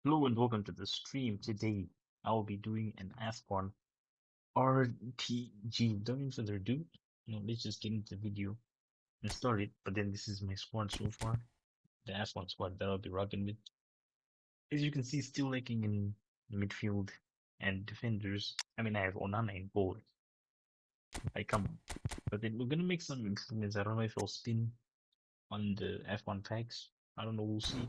Hello and welcome to the stream. Today I will be doing an AFCON RTG. Without any further ado, let's just get into the video and start it. But then this is my squad so far, the AFCON squad that I'll be rocking with. As you can see, still lacking in midfield and defenders. I mean, I have Onana in goal. Come on. But then we're gonna make some improvements. I don't know if I'll spin on the F1 packs. I don't know. We'll see.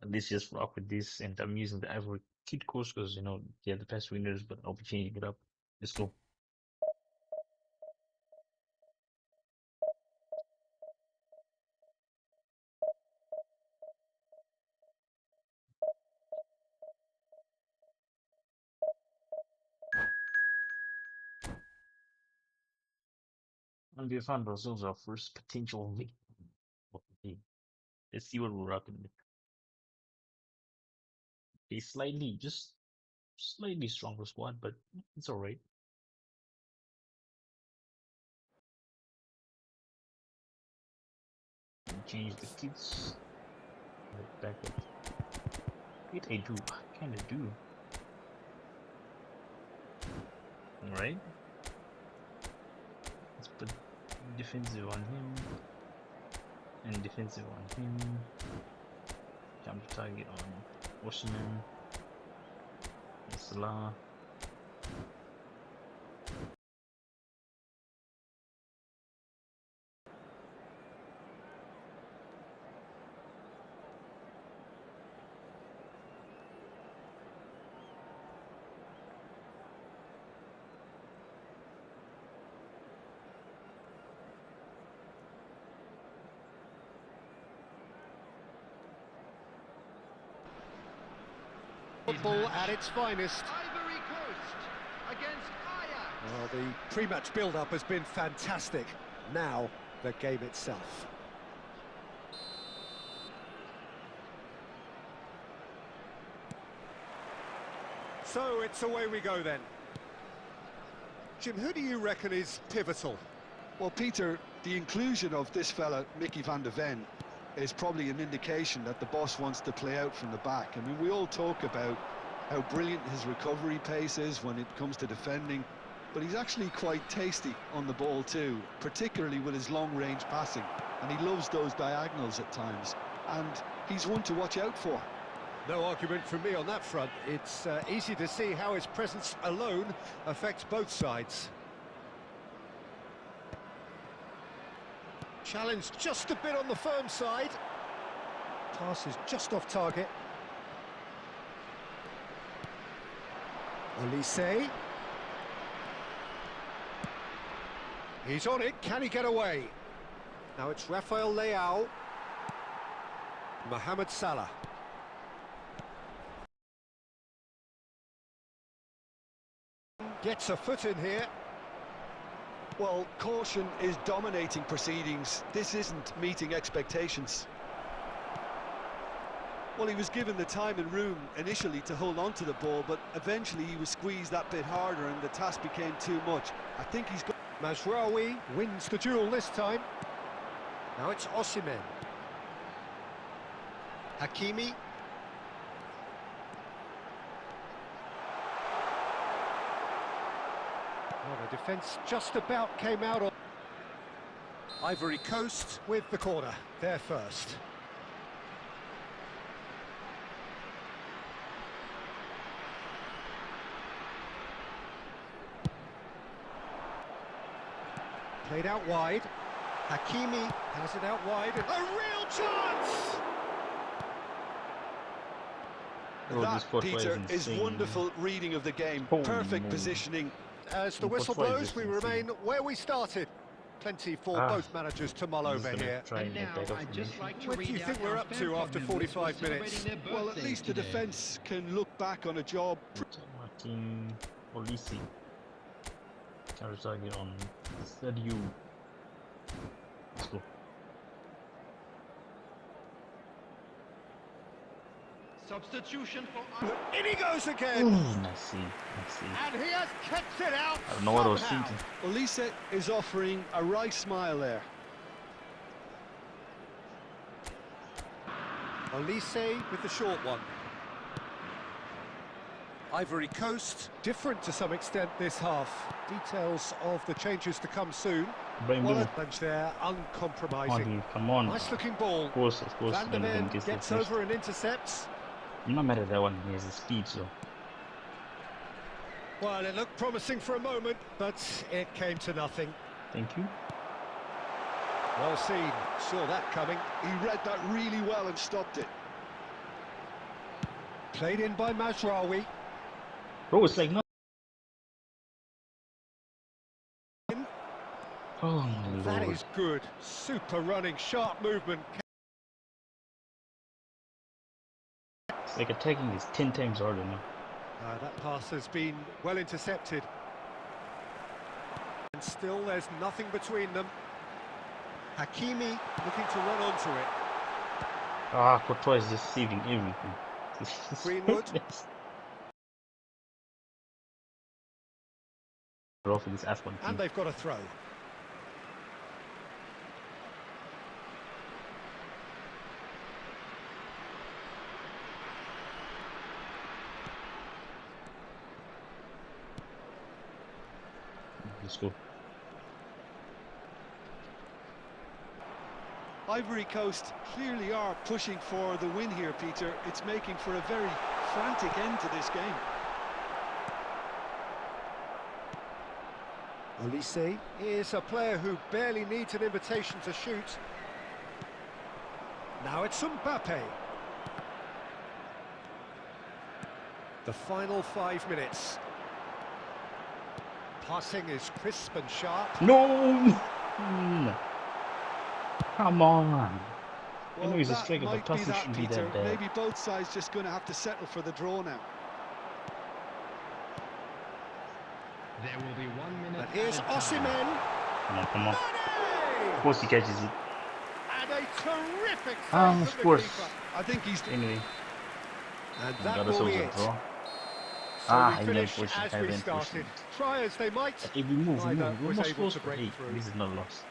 At least just rock with this, and I'm using the Ivory Kid course because they're the best winners, but I'll be changing it up. Let's go. And we found ourselves our first potential victim of the day. Let's see what we're rocking with. A just slightly stronger squad, but it's alright. Change the kits. Back up. Wait, I do. I kinda do. Alright. Let's put defensive on him. And defensive on him. Jump to target on Osimhen. Salah. Football at its finest. Ivory Coast against Ajax. Well, the pre-match build-up has been fantastic. Now, the game itself. So, it's away we go then. Jim, who do you reckon is pivotal? Well, Peter, the inclusion of this fella, Mickey van de Ven, is probably an indication that the boss wants to play out from the back. I mean, we all talk about how brilliant his recovery pace is when it comes to defending, but he's actually quite tasty on the ball too, particularly with his long-range passing, and he loves those diagonals at times, and he's one to watch out for. No argument from me on that front. It's easy to see how his presence alone affects both sides. Challenge just a bit on the firm side. Pass is just off target. Olise. He's on it, can he get away? Now it's Rafael Leao. Mohamed Salah. Gets a foot in here. Well, caution is dominating proceedings. This isn't meeting expectations. Well, he was given the time and room initially to hold on to the ball, but eventually he was squeezed that bit harder and the task became too much. I think he's got... Mazraoui wins the duel this time. Now it's Osimhen. Hakimi. Well, the defence just about came out on... Ivory Coast with the corner, there first. Played out wide. Hakimi has it out wide. A real chance! That, Peter, is wonderful reading of the game. Perfect positioning. As the whistle blows, we remain where we started. Plenty for both managers to mull over here. What do you think we're up to after 45 minutes? Well, at least the defence can look back on a job. Olise. Counter target on Sadio. Let's go. Substitution for... In he goes again! Ooh, nice. And he has kept it out. I don't know what I was thinking. Olise is offering a right smile there. Olise with the short one. Ivory Coast, different to some extent this half. Details of the changes to come soon. Well, a challenge there, uncompromising. Come on. Nice looking ball. Of course, Van der Ven gets over and intercepts. No matter that one, he has the speed, so. Well, it looked promising for a moment, but it came to nothing. Thank you. Well seen, saw that coming. He read that really well and stopped it. Played in by Mazraoui. Bro, it's like no. Oh my lord. That is good. Super running, sharp movement. It's like attacking is 10 times harder now. That pass has been well intercepted. And still there's nothing between them. Hakimi looking to run onto it. Ah, Courtois is just saving everything. Greenwood. For this AFCON team. And they've got a throw. Let's go. Ivory Coast clearly are pushing for the win here, Peter. It's making for a very frantic end to this game. Olise is a player who barely needs an invitation to shoot. Now it's Mbappe. The final 5 minutes. Passing is crisp and sharp. No! Come on. Well, I know he's a striker, but passing shouldn't be that bad. Maybe both sides just going to have to settle for the draw now. There will be 1 minute. And here's Osimhen. Come on. Of course he catches it. And a terrific Ah, save of from course. the keeper. I think he's... Anyway. And Got that us will over be the it. draw. So we he finish pushed it, as we started. Try as they might, Hey, we move. neither We're was almost able close to for break 8. through. This is not a loss.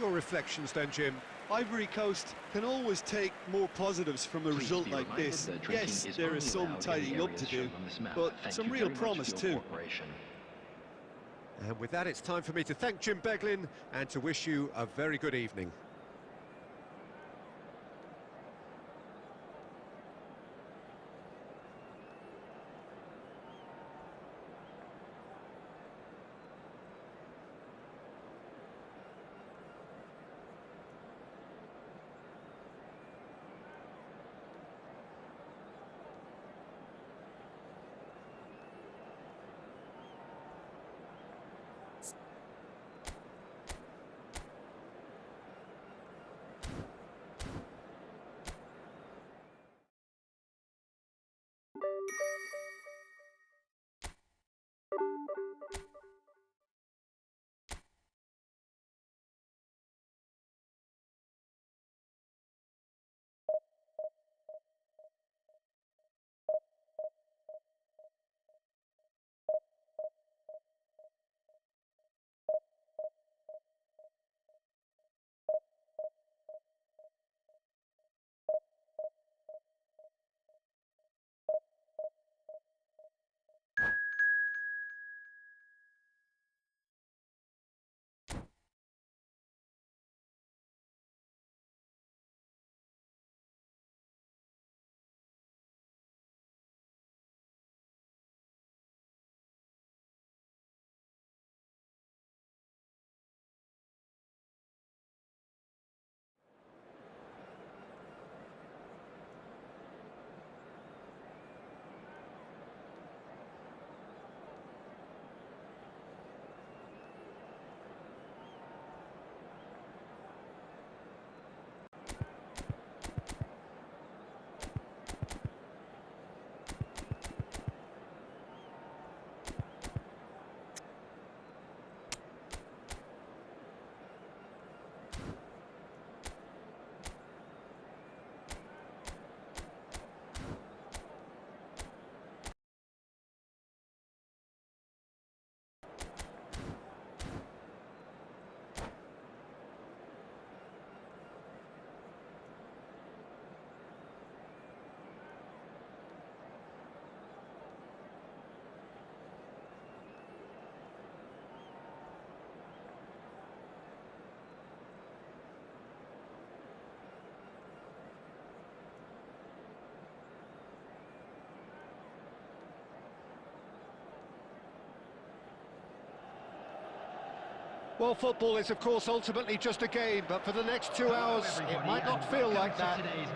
Your reflections then, Jim. Ivory Coast can always take more positives from a result like this. Yes, there is some tidying up to do, but some real promise too. And with that, it's time for me to thank Jim Beglin and to wish you a very good evening. Well, football is, of course, ultimately just a game, but for the next 2 hours, it might not feel like that. It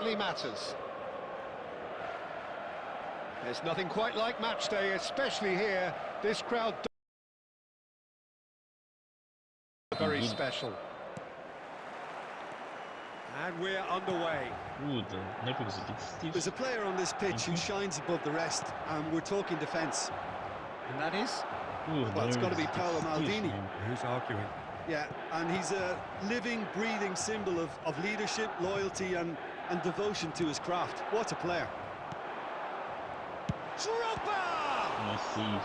really matters. There's nothing quite like match day, especially here. This crowd very special. And we're underway. Ooh, the network is a bit stiff. There's a player on this pitch who shines above the rest, and we're talking defence. And that is? Ooh, Well, it's got to be Paolo Maldini. Who's arguing? Yeah, and he's a living, breathing symbol of leadership, loyalty and devotion to his craft. What a player. Drogba! Nice save.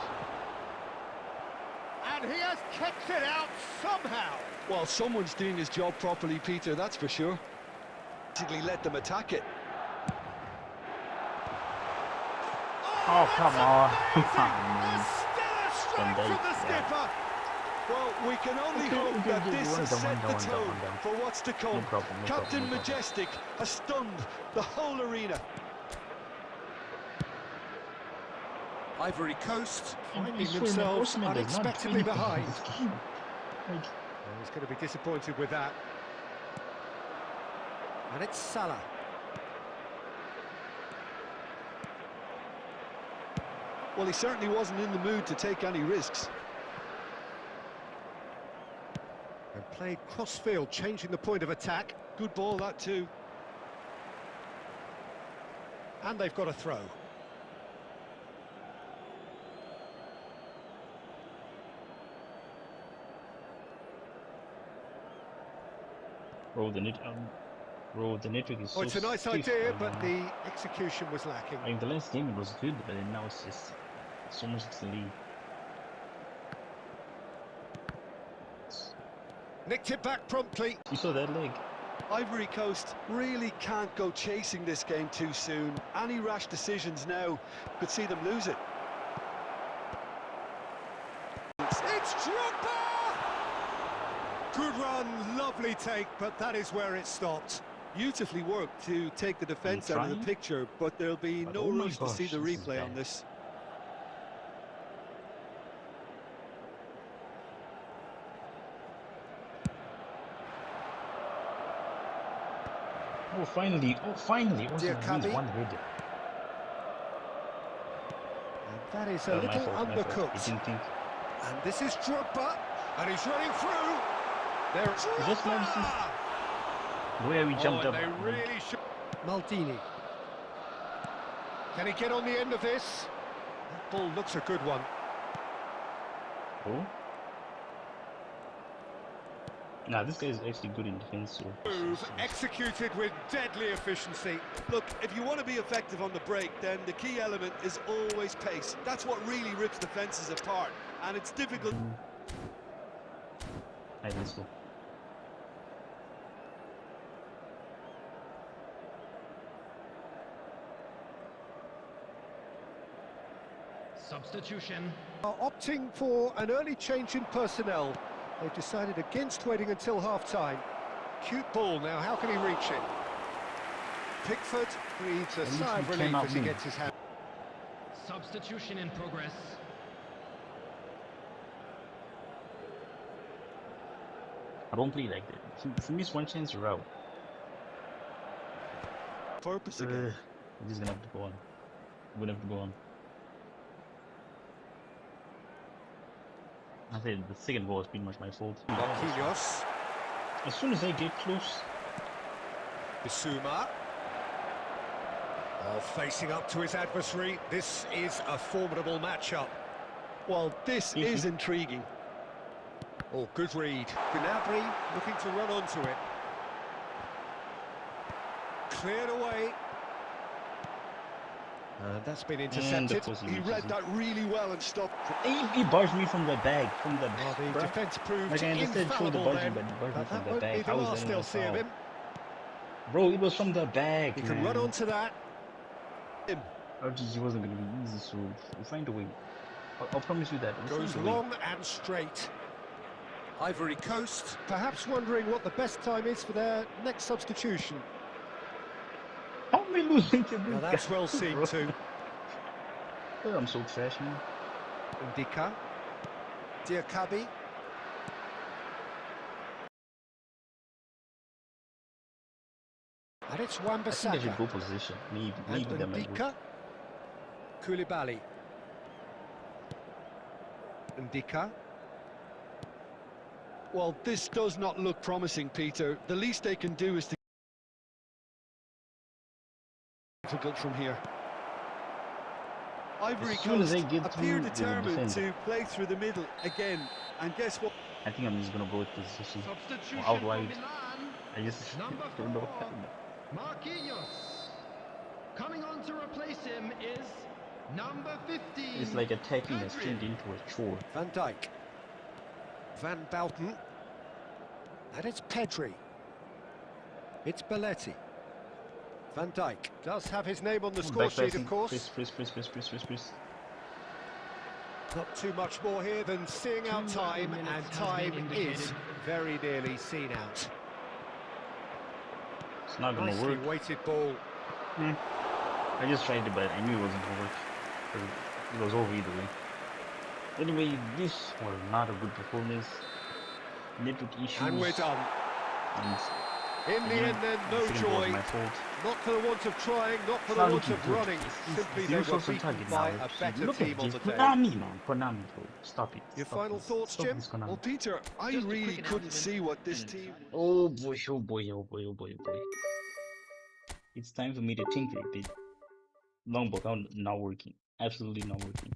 And he has kicked it out somehow. Well, someone's doing his job properly, Peter, that's for sure. Basically let them attack it. Oh, come on. Stellar strike from the skipper. Well, we can only hope that this has set the tone for what's to come. No problem, Captain Majestic has stunned the whole arena. Ivory Coast finding It's themselves for an unexpectedly behind. Like, He's going to be disappointed with that. And it's Salah. Well, he certainly wasn't in the mood to take any risks. And played cross-field, changing the point of attack. Good ball, that too. And they've got a throw. bro, the network is so It's a nice stiff, idea, but the execution was lacking. I mean, the last game it was good, but then now it's just so much delay. Nicked it back promptly. You saw that leg? Ivory Coast really can't go chasing this game too soon. Any rash decisions now could see them lose it. It's Drogba! Good run, lovely take, but that is where it stopped. Beautifully worked to take the defence out of the picture, but there'll be But no oh my rush to see gosh, the this is replay on bad. this. Oh, finally! Oh, finally! Oh, Dear so Cubby. one head. And that is a little My fault. undercooked. Didn't think. And this is Drogba, and he's running through. There, Just like this. Where we jumped up. They really should. Maldini. Can he get on the end of this? That ball looks a good one. Oh. Nah, this guy is actually good in defense. So. Move executed with deadly efficiency. Look, if you want to be effective on the break, then the key element is always pace. That's what really rips defences apart, and it's difficult. I think so. Substitution. Are opting for an early change in personnel. They've decided against waiting until half-time. Cute ball now, how can he reach it? Pickford breathes a least sigh of he relief came out as he clean. gets his hand. Substitution in progress. I don't play like that. If you miss one chance, you're out. Purpose again. We're just gonna have to go on. We're gonna have to go on. I said the second goal is pretty much my fault. Marquinhos. As soon as I get close, Bissouma. Oh, facing up to his adversary. This is a formidable matchup. Well, this is intriguing. Oh, good read. Gnabry looking to run onto it. Cleared away. That's been intercepted. He read that really well and stopped. He barged me from the bag, Well, the defence proved like I understand, show the infallible barging, then, but he barged me but from that the won't be bag. the How is last that they'll not see of foul? him. Bro, it was from the bag. He can run onto that. RTG wasn't going to be easy, so we'll find a way. I'll promise you that. We'll Goes find a way. long and straight. Ivory Coast, perhaps wondering what the best time is for their next substitution. How am I losing to this Now that's guy, well seen bro? too. Oh, I'm so trash, man. Ndika. Diakabi. And it's I think I should Wan-Bissaka. go position. And Maybe that might Ndika. work. Koulibaly. Ndika. Well, this does not look promising, Peter. The least they can do is to difficult from here. Ivory As soon as Coast they get appear through, they will determined defend. to play through the middle again. And guess what? I think I'm just gonna go with position. Substitution Out for wide. Milan. I just Number don't know 4, what happened. Marquinhos. Coming on to replace him is number 15. It's like attacking has Pedri. turned into a chore. Van Dijk. Van Bouten. And it's Pedri. It's Belletti. Van Dijk does have his name on the score sheet, of course. Press. Not too much more here than seeing out 2 time, minutes and has time been is indicated. very nearly seen out. It's not gonna Nicely work. weighted ball. I just tried it, but I knew it wasn't gonna work. 'Cause it was over either way. Anyway, this was not a good performance. Network issues. And we're done. And In the again, end then, I no think it was joy. my fault. Not for the want of trying, not for the Not want looking of good. running. It's Simply they zero were shots on beaten target by now. a better Look team at on this. the day. Konami, man. Konami, bro. Stop it. Your Stop final this. thoughts, Stop Jim? this, Konami. Well, Peter, I Just a really quick couldn't announcement. see what this team. Oh boy, oh boy, oh boy, oh boy, oh boy. It's time for me to tinker a bit. Longbow not working. Absolutely not working.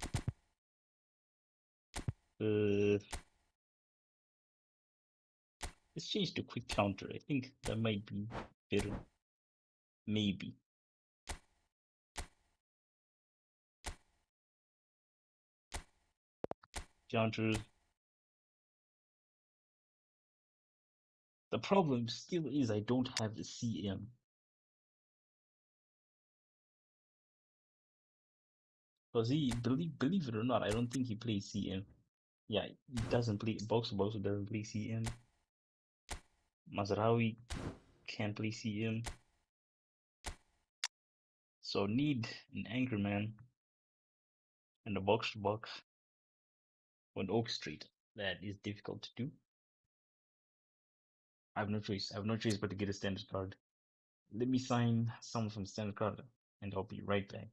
Let's change to quick counter. I think that might be better. Maybe. Counter. The problem still is I don't have the CM. Because believe it or not, I don't think he plays CM. Yeah, he doesn't play box to box, doesn't play CM. Mazraoui can't play CM. So need an anchor man and a box to box on Oak Street. That is difficult to do. I have no choice. I have no choice but to get a standard card. Let me sign someone from standard card and I'll be right back.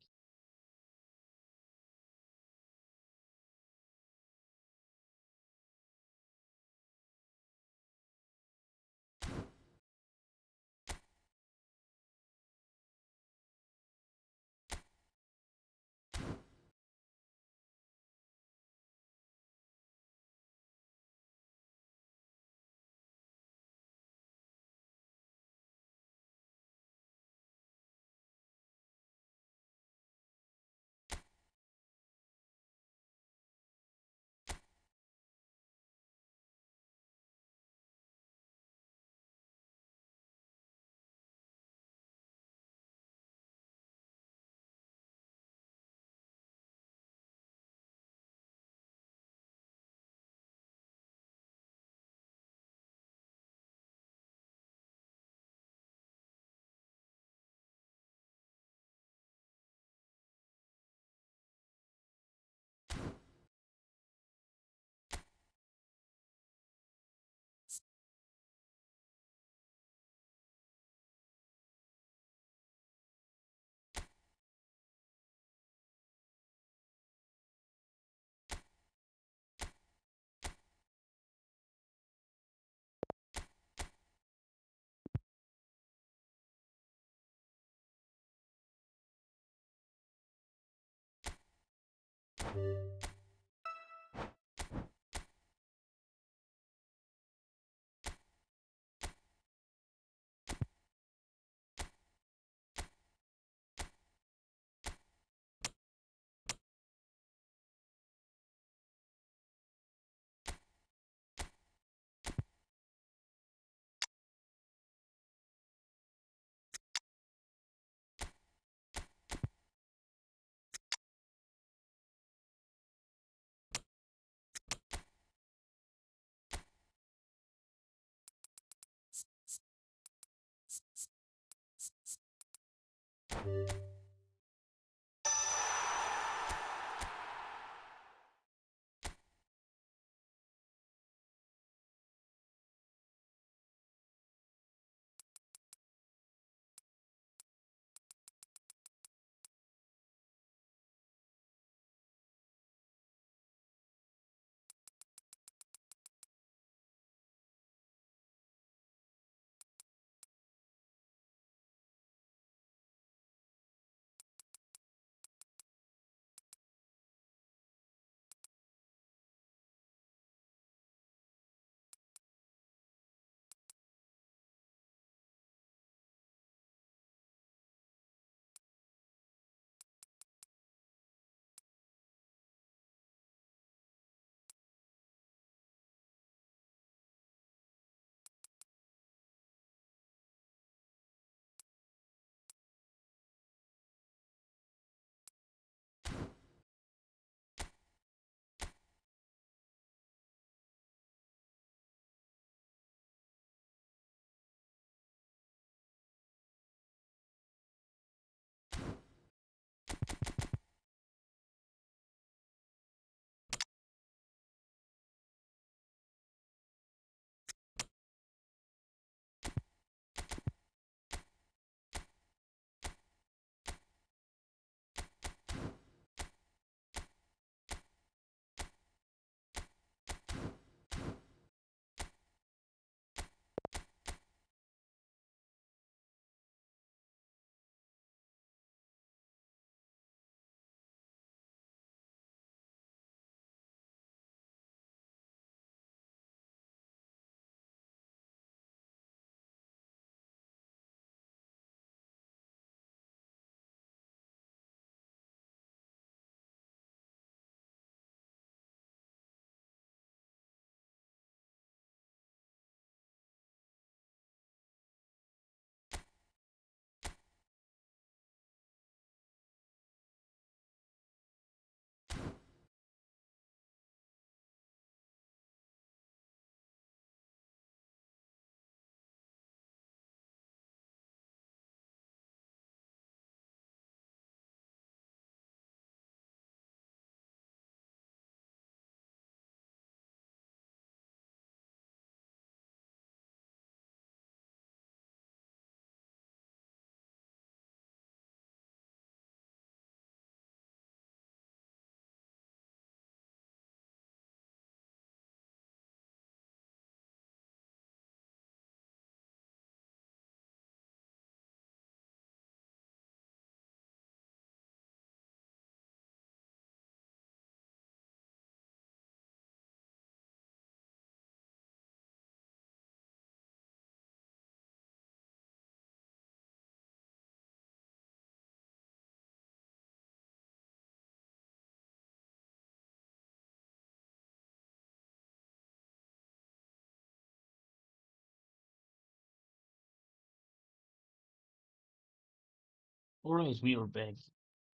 Alright, we are back.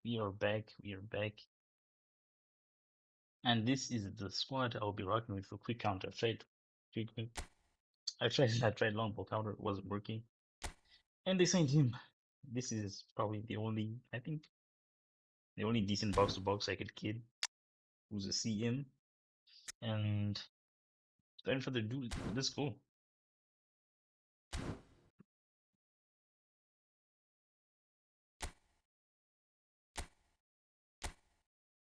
We are back. We are back. And this is the squad I'll be rocking with for quick counter. I tried long ball counter, it wasn't working. And they signed him. This is probably the only, I think, the only decent box to box I could kid who's a CM. And without further ado, let's go.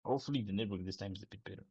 Hopefully the network this time is a bit better.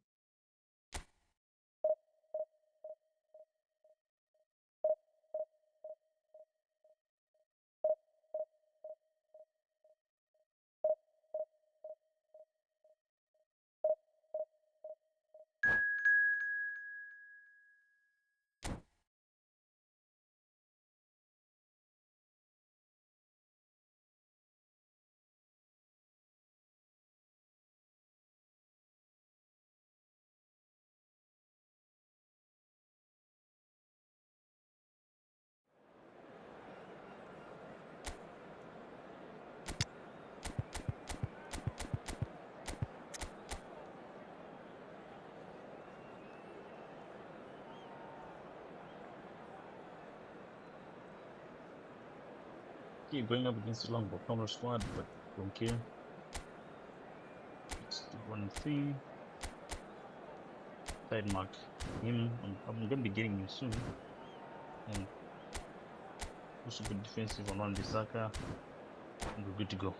Okay, going up against the longbow counter squad, but don't care. Let's do 1-3. Side mark him. I'm gonna be getting him soon. And also good defensive on Wan-Bissaka. And we're good to go.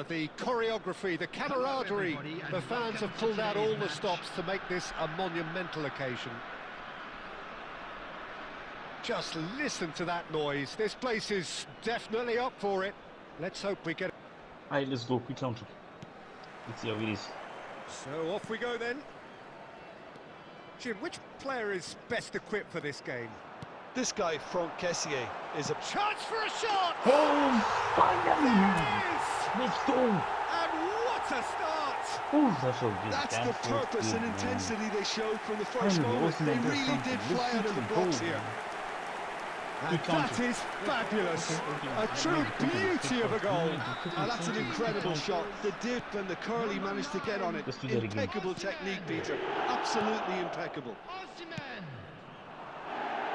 The choreography, the camaraderie, the fans have pulled out all the stops to make this a monumental occasion. Just listen to that noise. This place is definitely up for it. Let's hope we get it. Alright, let's go. Quick counter. Let's see how it is. So off we go then. Jim, which player is best equipped for this game? This guy, Franck Kessié, is a Chance for a shot! Oh, finally! Let's go! And what a start! Oh, that's so good. That's the purpose and intensity they showed from the first moment. They really did fly out of the box here. And that is fabulous. A true beauty of a goal. And that's an incredible shot. The dip and the curl he managed to get on it. Impeccable technique, Peter. Absolutely impeccable.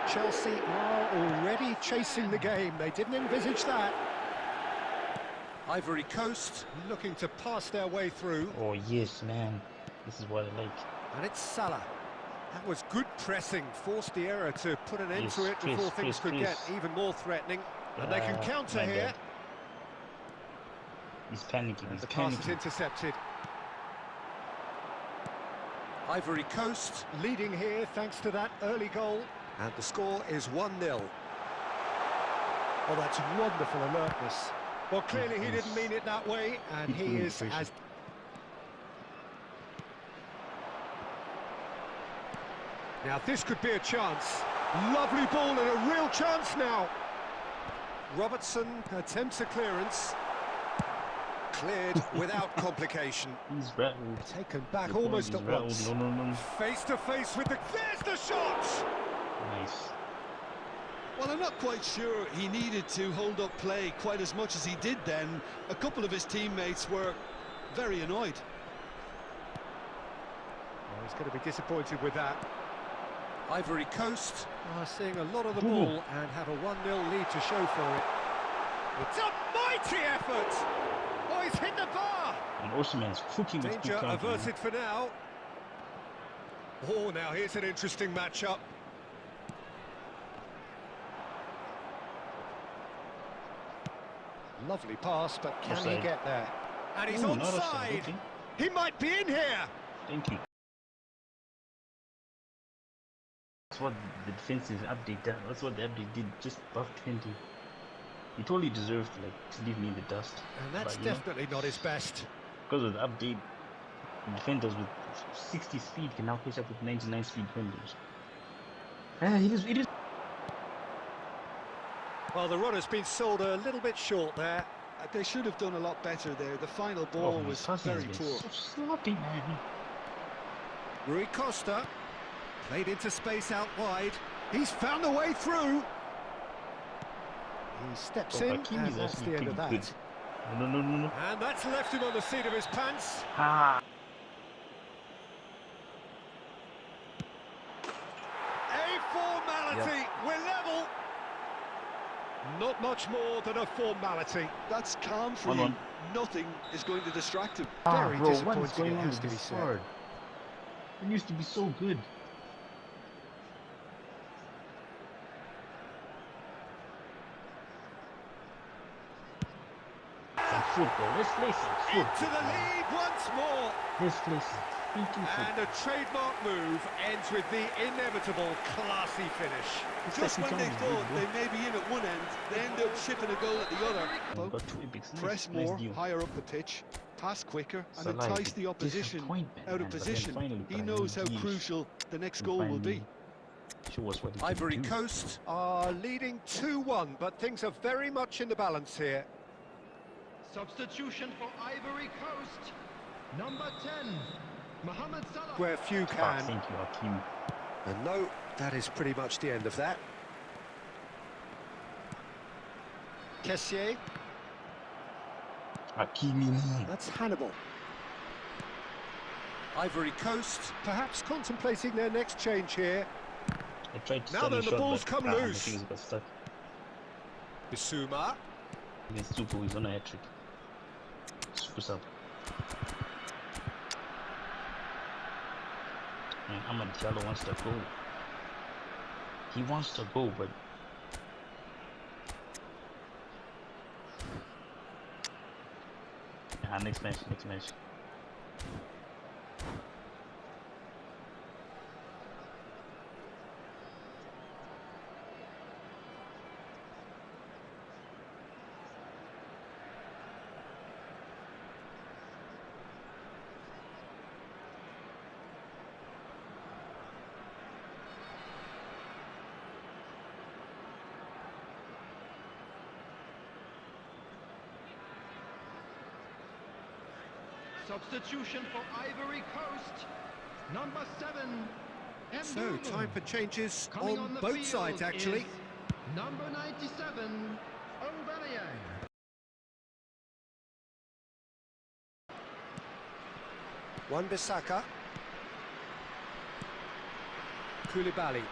Chelsea are already chasing the game. They didn't envisage that. Ivory Coast looking to pass their way through. Oh, yes, man. This is what I like. And it's Salah. That was good pressing, forced the error to put an end to it before things could get even more threatening. And they can counter here. He's panicking, he's the panicking. pass is intercepted. Ivory Coast leading here thanks to that early goal. And the score is 1-0. Oh, that's wonderful alertness. Well, clearly he didn't mean it that way, and he is as... Now, this could be a chance. Lovely ball and a real chance now. Robertson attempts a clearance. Cleared without complication. He's rattled. Taken back almost at once. No. Face to face with the... There's the shot! Nice. Well, I'm not quite sure he needed to hold up play quite as much as he did then. A couple of his teammates were very annoyed. Oh, he's going to be disappointed with that. Ivory Coast are seeing a lot of the ball and have a 1-0 lead to show for it. It's a mighty effort! Oh, he's hit the bar! And Osimhen's cooking with Danger averted for now. Oh, now here's an interesting matchup. Lovely pass, but can he get there? And he's onside! He might be in here! Thank you. That's what the defensive update did. That's what the update did. Just above 20. He totally deserved to leave me in the dust. And that's definitely not his best. Because of the update, defenders with 60 speed can now catch up with 99 speed defenders. It is. Well, the run has been sold a little bit short there. They should have done a lot better there. The final ball was very poor. So sloppy, man. Rui Costa played into space out wide. He's found a way through. He steps in, and that's the end of that. Good. No. And that's left him on the seat of his pants. Ah. A formality. Yep. We're level. Not much more than a formality. That's calm for you. Nothing is going to distract him. Very bro, disappointing, what's going it on has with to be this said. sword? It used to be so good. Some football. Let's play some football. Into the lead once more. Let's play some freaking football. And a trademark move ends with the inevitable classy finish. Just when they thought they may be in at one end, they end up shipping a goal at the other. Got two epics. Press more, higher up the pitch, pass quicker, and entice the opposition out of position. He knows how crucial the next goal will be. Show us what he Ivory can do. Coast are leading 2-1, but things are very much in the balance here. Substitution for Ivory Coast. Number 10, Mohamed Salah. Where few Ah, can. thank you, Hakim. And no, that is pretty much the end of that. Kessié. Hakimi. That's Hannibal. Ivory Coast, perhaps contemplating their next change here. I tried to Now start then, a the shot, ball's but, come my loose. fingers got stuck. Bissouma. Against Tupo, he's on a hat-trick. Super sub. Man, Amad Diallo wants to go. He wants to go, but... next match. Substitution for Ivory Coast. Number 7. So, time for changes Coming on the both field sides, actually. is number 97, Aubameyang. Wan-Bissaka. Koulibaly.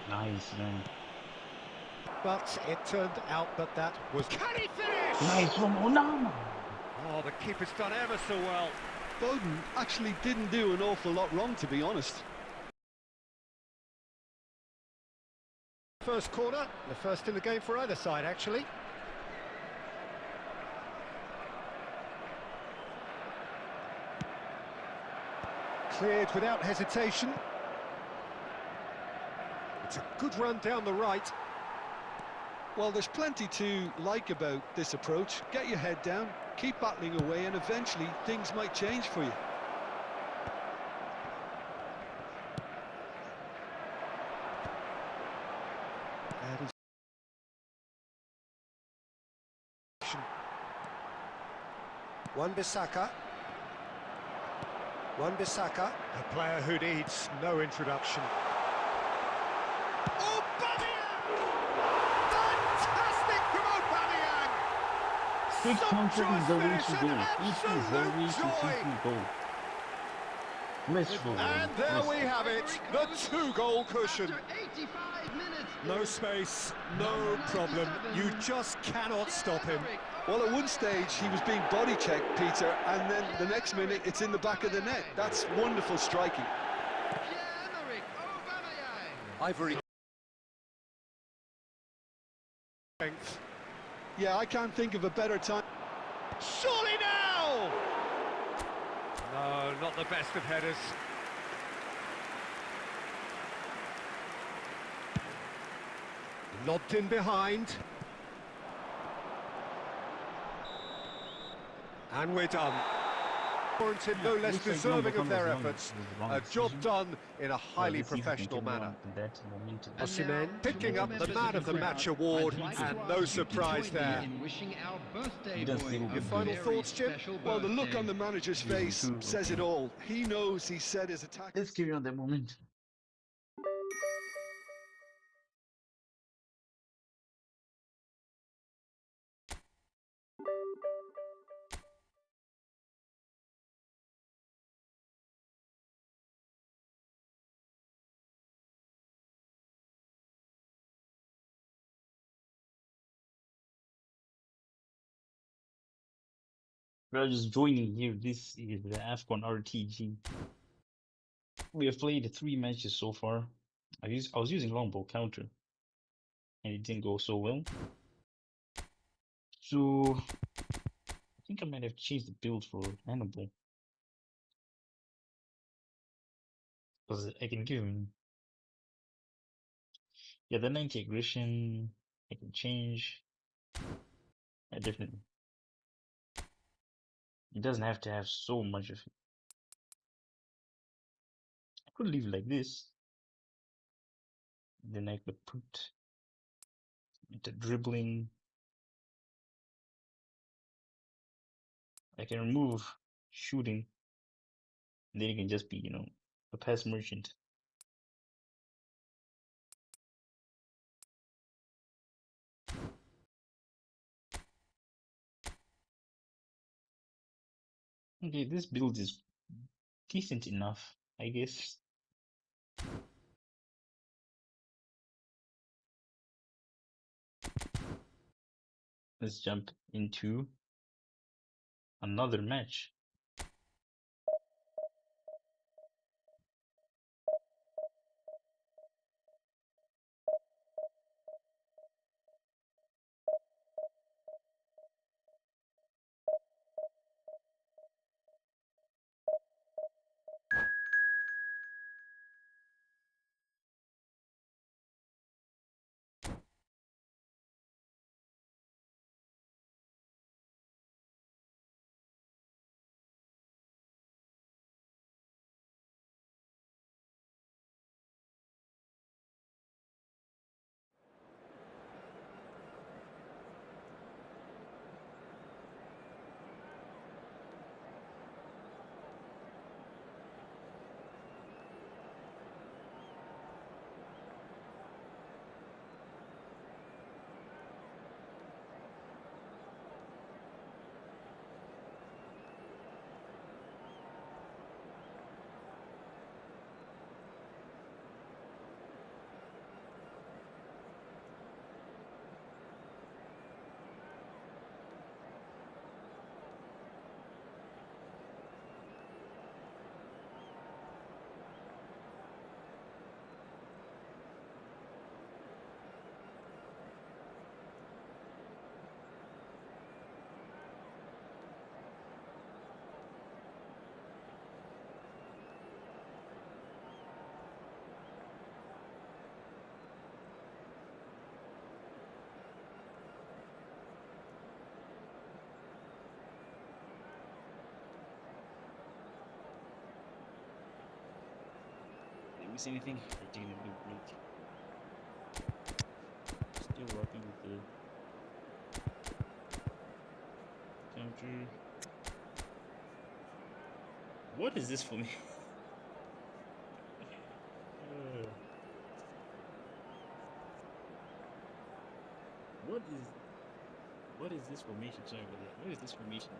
Nice, man. But it turned out that that was... Can he finish? Nice from Onana. Oh, the keeper's done ever so well. Bowden actually didn't do an awful lot wrong, to be honest. First corner, the first in the game for either side, actually. Cleared without hesitation. It's a good run down the right. Well, there's plenty to like about this approach. Get your head down, keep battling away, and eventually things might change for you. Wan-Bissaka. Wan-Bissaka, a player who needs no introduction. Fantastic from Aubameyang! Big counter is the way to go. It is the way to go. Let's go. And there we have it, the two-goal cushion. After 85 minutes. No space, no problem. You just cannot stop him. Well, at one stage he was being body checked, Peter, and then the next minute it's in the back of the net. That's wonderful striking. Pierre-Emerick Aubameyang. Ivory. Yeah, I can't think of a better time. Surely now! Oh, not the best of headers. Lobbed in behind. And we're done. Warranted no less deserving of their efforts. A job done in a highly professional manner. Osimhen picking up the Man of the Match award, and no surprise there. Your final thoughts, Jim? Well, the look on the manager's face says it all. He knows he set his attack. Let's carry on that moment. We're just joining here. This is the AFCON RTG. We have played 3 matches so far. I was using longbow counter, and it didn't go so well. So I think I might have changed the build for Hannibal, because I can give him, yeah, the 90 aggression. I can change. Yeah, definitely. It doesn't have to have so much of it. I could leave it like this. Then I could put into dribbling. I can remove shooting. And then it can just be, you know, a pass merchant. Okay, this build is decent enough, I guess. Let's jump into another match. Miss anything? Or taking a little break. Still working with the counter. What is this for me? What is this formation? Sorry about that. What is this formation?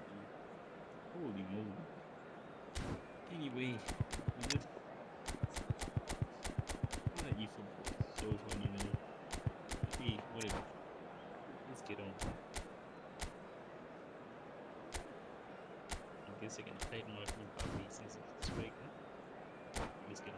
Holy moly. Anyway, is it? eFootball. So funny, man. Hey, whatever. Let's get on. I guess I can tighten my full copy since it's straight. Let's get on.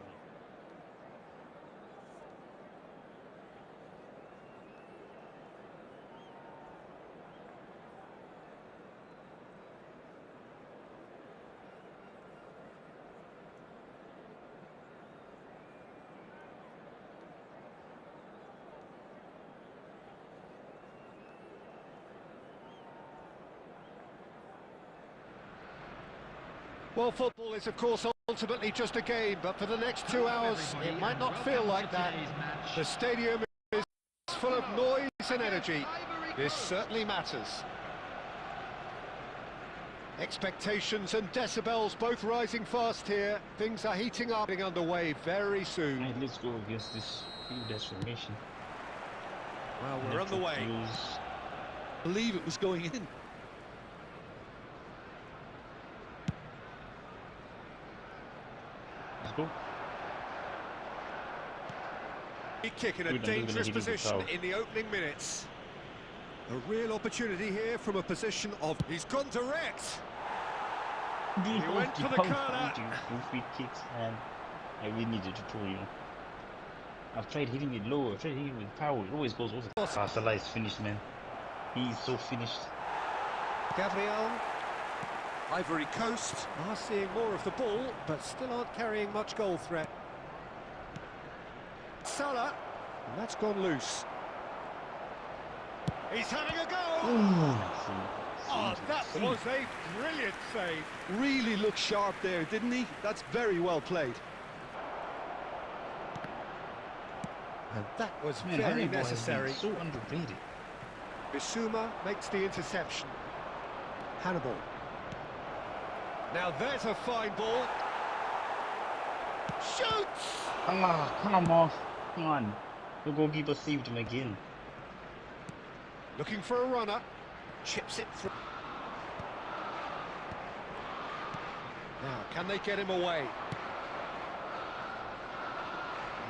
Well, football is, of course, ultimately just a game, but for the next 2 hours, it might not feel like that. The stadium is full of noise and energy. This certainly matters. Expectations and decibels both rising fast here. Things are heating up, getting underway very soon. Right, let's go against this field formation. Well, we're on the way. I believe it was going in. Let's go. Big kick in a dangerous position in the opening minutes. A real opportunity here from a position of... He's gone direct. He went for the corner. Free kicks, and I really needed to pull you. I've tried hitting it low, I've tried hitting it with power, it always goes over. Salah is finished, man. He's so finished. Gabriel. Ivory Coast are seeing more of the ball, but still aren't carrying much goal threat. Salah, and that's gone loose. He's having a go! Oh, that was a brilliant save. Really looked sharp there, didn't he? That's very well played. And that was very necessary. So underrated. Bissouma makes the interception. Hannibal. Now there's a fine ball. Shoots! Ah, come on. Come on. The goalkeeper saved him again. Looking for a runner. Chips it through. Now, can they get him away?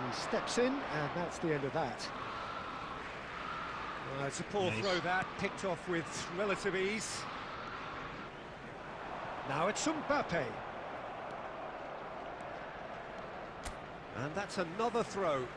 He steps in, and that's the end of that. It's a poor throw that, picked off with relative ease. Now it's Mbappe. And that's another throw.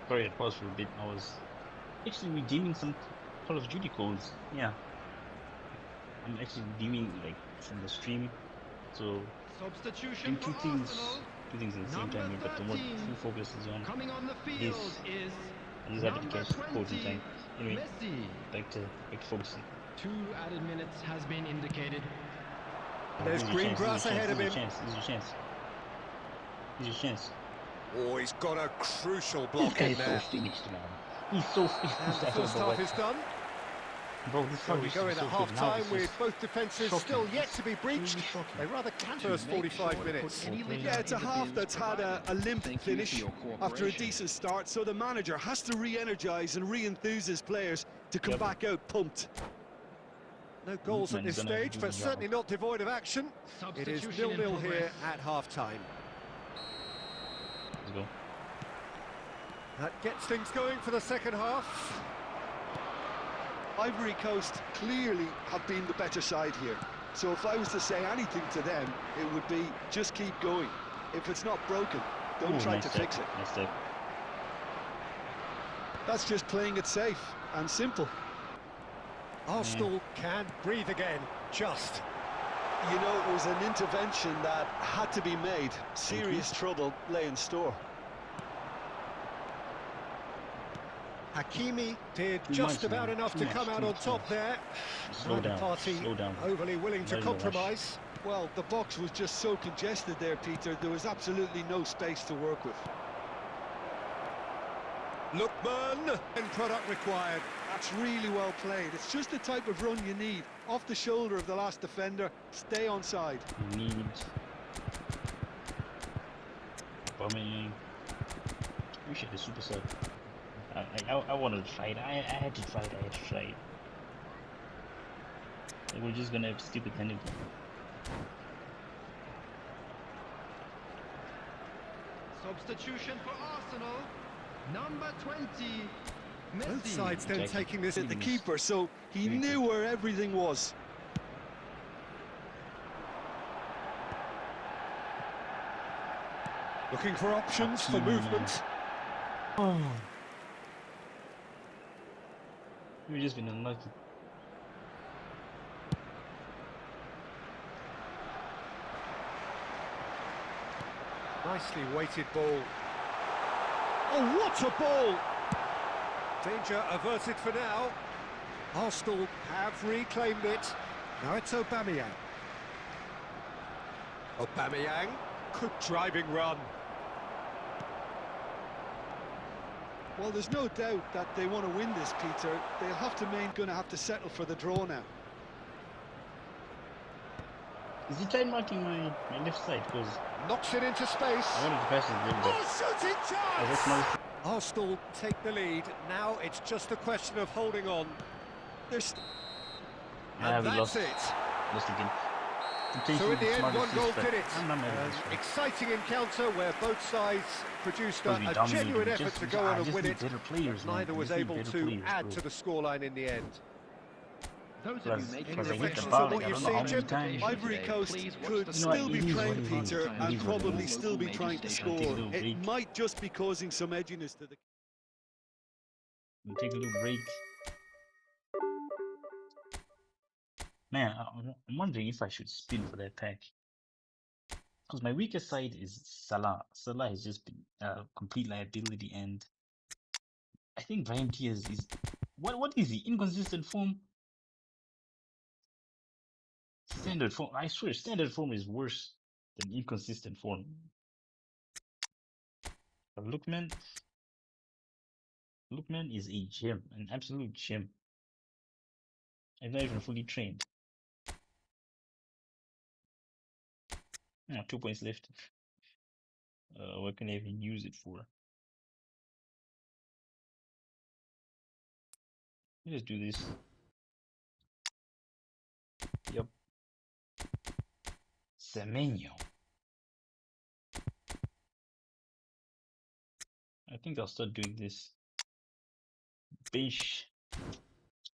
Sorry, I paused for a bit. I was actually redeeming some Call of Duty codes. Yeah, I'm actually redeeming like from the stream. So Substitution two things at the same time. But the more full focus is on this. I just happy to catch the code in time. Anyway, back to focusing. 2 added minutes has been indicated. There's green grass ahead of him. This is your chance. This is your chance. Oh, he's got a crucial block in there. He's so finished, man. He's so finished. And the first half is done. Bro, this so we go in at half-time with both defences still yet to be breached. They rather can't first 45 minutes. Yeah, it's a half that's had a limp finish after a decent start, so the manager has to re-energise and re-enthuse his players to come back out pumped. No goals at this stage, but certainly not devoid of action. It is 0-0 here at half-time. Let's go. That gets things going for the second half. Ivory Coast clearly have been the better side here. So if I was to say anything to them, it would be just keep going. If it's not broken, don't try to fix it. That's just playing it safe and simple. Arsenal can breathe again, just. You know, it was an intervention that had to be made. Serious trouble lay in store. Hakimi did Too just much, about man. enough Too to much, come out too on much, top too there. Slow Neither down, party slow down. overly willing to Not in a rush. compromise. Well, the box was just so congested there, Peter. There was absolutely no space to work with. Lookman, end product required. That's really well played. It's just the type of run you need. Off the shoulder of the last defender, stay on side. You need bombing. We should be super sub. I wanted to try it. I had to try it. I had to try it. Like, we're just gonna have stupid penalty. Substitution for Arsenal. Number 20, Messi. Both sides then Exactly. taking this. The keeper, so he Very knew where everything was. Looking for options for Hakimi, movement. Oh. We've just been unlucky. Nicely weighted ball. Oh, what a ball! Danger averted for now. Arsenal have reclaimed it. Now it's Aubameyang. Aubameyang, good driving run. Well, there's no doubt that they want to win this, Peter. They'll have to going to have to settle for the draw now. Is he trying marking my left side? Because Knocks it into space. I wanted to pass it really Oh, but shooting I chance! recognize Arsenal take the lead. Now it's just a question of holding on. There's And we that's lost. it. Lost again. So in the end, one goal did it. I'm not mad at this, An right? exciting encounter where both sides produced Because we a dominated, genuine we effort just- to go on and just win need it. better players, man. Neither We was just need able better to players, add bro. to the scoreline in the end. Those Plus- of you making plus I hit the reflections ball, on what like, I you've don't know how seen, many Jim? times. Ivory Coast could what, still it be is what playing, it is. Peter, It and is what it probably is. still be trying to Take a score. little It break. might just be causing some edginess to the... We'll take a little break. Man, I'm wondering if I should spin for that pack. Because my weakest side is Salah. Salah has just been a complete liability, and I think Brian Diaz is... What is he? Inconsistent form? Standard form. I swear, standard form is worse than inconsistent form. But Lookman is a gem, an absolute gem. I'm not even fully trained. 2 points left. What can I even use it for? Let's do this. Yep. Semenyo. I think I'll start doing this. Bench.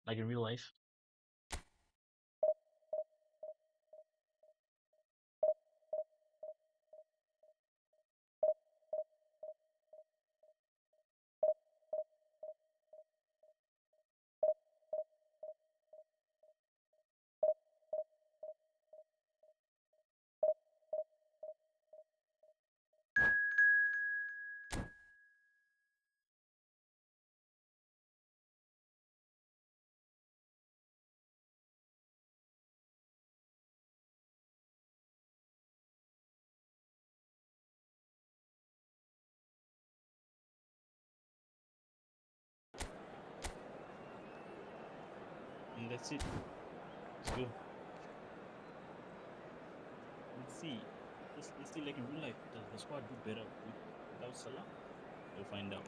Like in real life. And that's it. Let's go. Let's see. Let's see, like in real life, does the squad do better without Salah? We'll find out.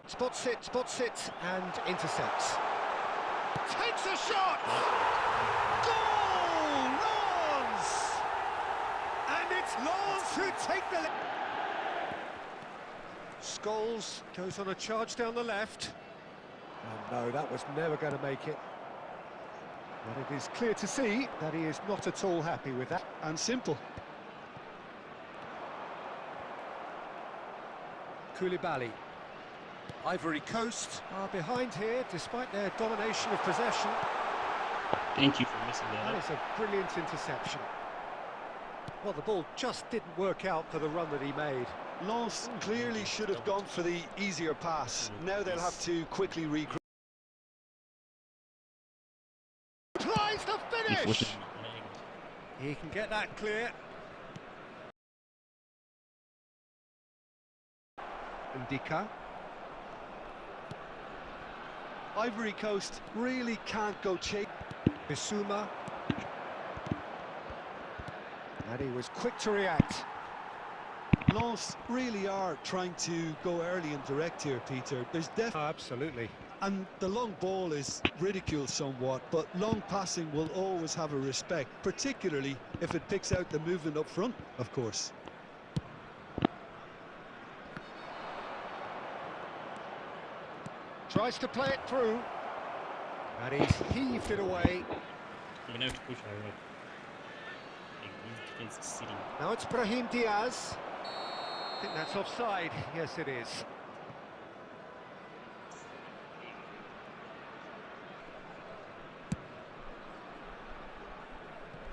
Spots it, and intercepts. Takes a shot! Goal! Lawns! And it's Lawns who take the lead. Scholes goes on a charge down the left. And no, that was never going to make it. But it is clear to see that he is not at all happy with that. And simple. Koulibaly. Ivory Coast are behind here, despite their domination of possession. Thank you for missing that. That is a brilliant interception. Well, the ball just didn't work out for the run that he made. Lens clearly should have gone for the easier pass. Now they'll have to quickly regroup. Tries to finish! He can get that clear. Ndika. Ivory Coast really can't go chase. Bissouma. And he was quick to react. Lens really are trying to go early and direct here, Peter. There's definitely... Absolutely. And the long ball is ridiculed somewhat, but long passing will always have a respect, particularly if it picks out the movement up front, of course. Tries to play it through. And he's heaved it away. You're gonna have to push higher up. Like, defense is sitting. Now it's Brahim Diaz. I think that's offside. Yes, it is.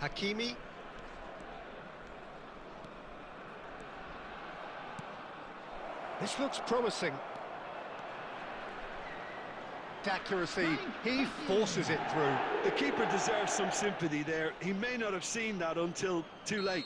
Hakimi. This looks promising. Accuracy, he forces it through. The keeper deserves some sympathy there. He may not have seen that until too late.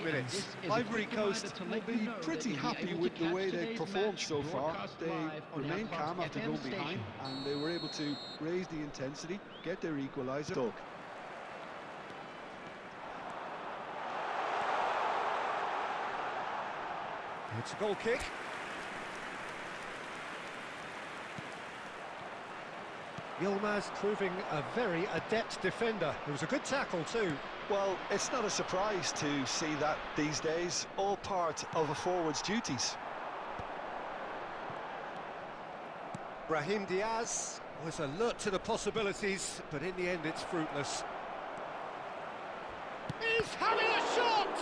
Minutes. Ivory Coast will be pretty happy with the way they've performed so far. They remained calm after going behind, and they were able to raise the intensity, get their equaliser. It's a goal kick. Yilmaz proving a very adept defender. It was a good tackle too. Well, it's not a surprise to see that these days, all part of a forward's duties. Brahim Diaz was alert to the possibilities, but in the end it's fruitless. He's having a shot!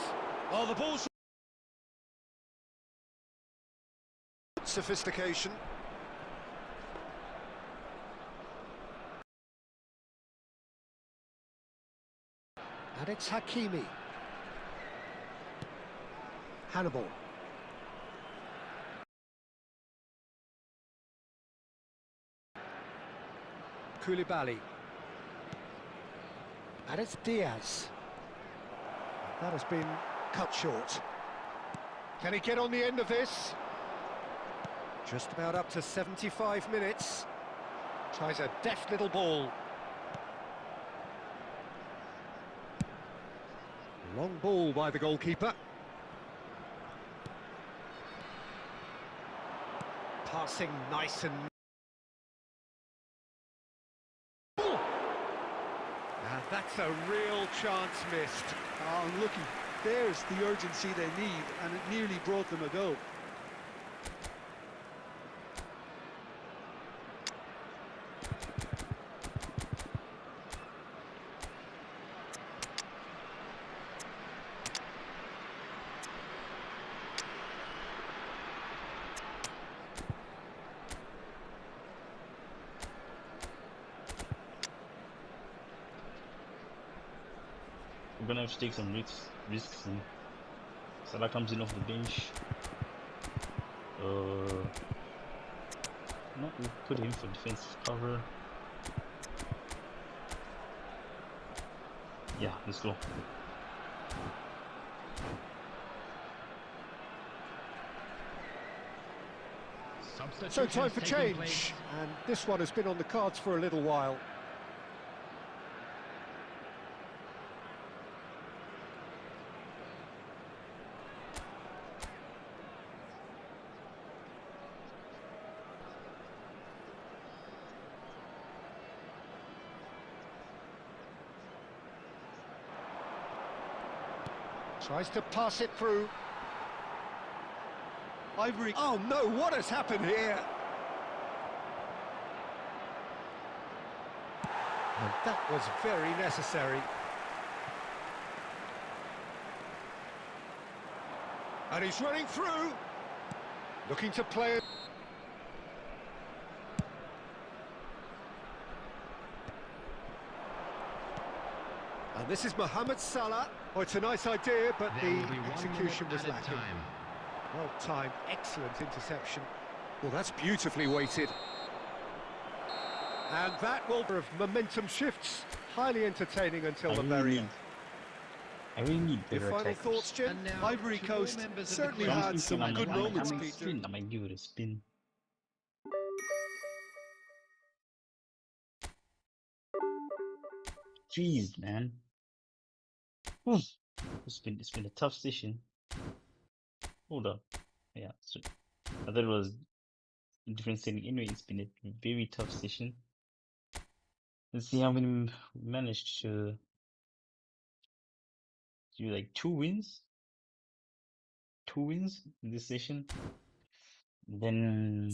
Oh, the ball's... Sophistication. And it's Hakimi. Hannibal. Koulibaly. And it's Diaz. That has been cut short. Can he get on the end of this? Just about up to 75 minutes. Tries a deft little ball. Long ball by the goalkeeper. Passing nice and... And that's a real chance missed. Oh, looky, there's the urgency they need, and it nearly brought them a goal. gonna have to take some risks, and Salah comes in off the bench. No, we put him for defensive cover. Yeah, let's go. So time for change, and this one has been on the cards for a little while. Tries to pass it through. Ivory. Oh no, what has happened here? And that was very necessary. And he's running through. Looking to play it. And this is Mohamed Salah. Oh, it's a nice idea, but the execution was lacking. Well timed, excellent interception. Well, that's beautifully weighted. And that will have momentum shifts. Highly entertaining until the very end. I really need Your better final attackers. thoughts, Jim? Ivory Coast certainly had some good moments, Peter. I might give it a spin. Jeez, man. It's been a tough session. Hold up. Yeah, so I thought it was a different setting. Anyway, it's been a very tough session. Let's see how many we managed to do, like 2 wins. 2 wins in this session. Then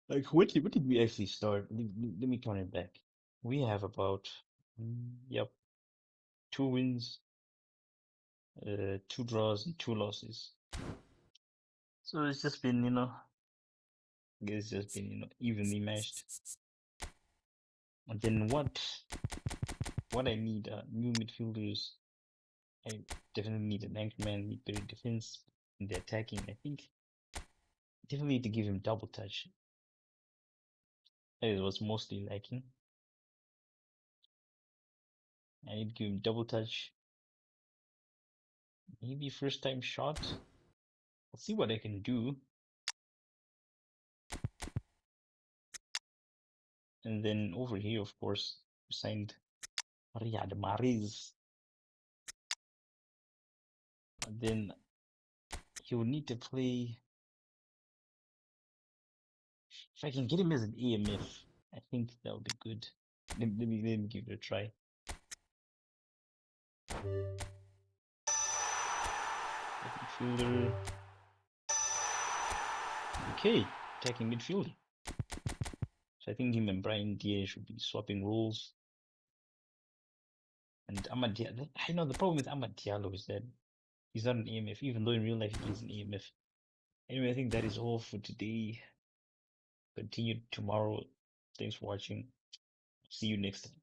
like what did we actually start? Let me count it back. We have about 2 wins, 2 draws and 2 losses. So it's just been, I guess it's just been, evenly matched. And then what I need are new midfielders. I definitely need an anchorman, need better defense in the attacking. I think definitely need to give him double touch. That is what's mostly lacking. I need to give him double touch. Maybe first time shot. I'll see what I can do. And then over here, of course, we signed Riyad Mahrez. And then he will need to play. If I can get him as an AMF, I think that would be good. Let me give it a try. Midfielder. Okay, attacking midfielder. So I think him and Brian Diaz should be swapping roles. And Amad Diallo, I know the problem with Amad Diallo is that he's not an AMF, even though in real life he is an AMF. Anyway, I think that is all for today. Continue tomorrow. Thanks for watching. See you next time.